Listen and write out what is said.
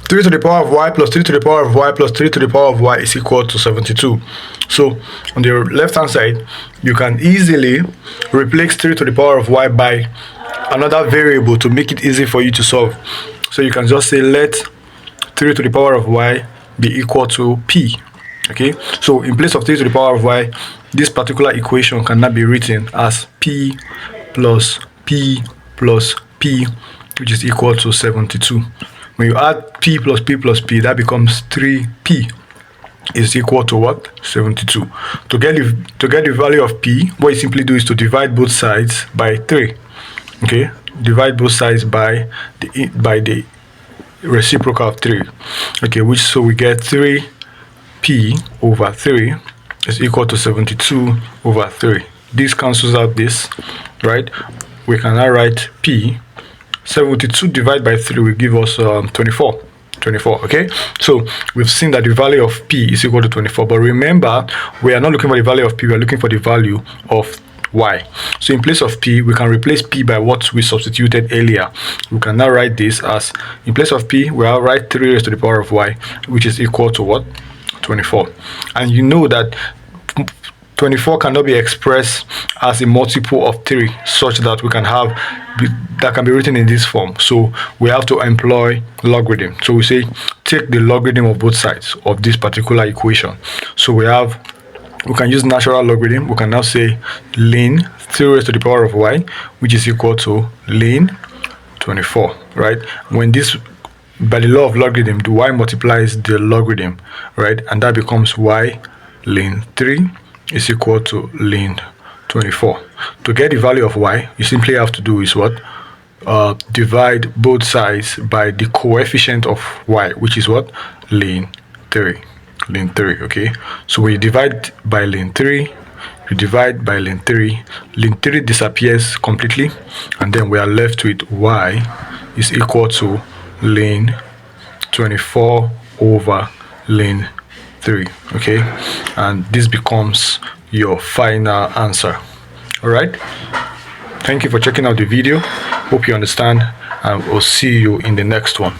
3 to the power of y plus 3 to the power of y plus 3 to the power of y is equal to 72. So on the left hand side, you can easily replace 3 to the power of y by another variable to make it easy for you to solve. So you can just say let 3 to the power of y be equal to p. Okay, so in place of 3 to the power of y, this particular equation can now be written as p plus p plus p, which is equal to 72. When you add p plus p plus p, that becomes 3p is equal to what? 72. To get the value of p, what you simply do is to divide both sides by 3. Okay, divide both sides by the reciprocal of 3. Okay, so we get 3p over 3 is equal to 72 over 3. This cancels out this, right? We can now write p. 72 divided by 3 will give us 24. Okay, so we've seen that the value of p is equal to 24, but remember, we are not looking for the value of p, we are looking for the value of y. So in place of p, we can replace p by what we substituted earlier. We can now write this as, in place of p, we'll write 3 raised to the power of y, which is equal to what? 24. And you know that 24 cannot be expressed as a multiple of 3 such that we can have that can be written in this form. So we have to employ logarithm. So we say take the logarithm of both sides of this particular equation. So we can use natural logarithm. We can now say ln 3 raised to the power of y, which is equal to ln 24, right? When this, by the law of logarithm, the y multiplies the logarithm, right? And that becomes y ln 3 is equal to ln 24. To get the value of y, you simply have to do is what? Divide both sides by the coefficient of y, which is what? Ln 3. Ln 3, okay? So we divide by ln 3, you divide by ln 3, ln 3 disappears completely, and then we are left with y is equal to ln 24 over ln 3, okay? And this becomes your final answer. All right, thank you for checking out the video. Hope you understand, and we'll see you in the next one.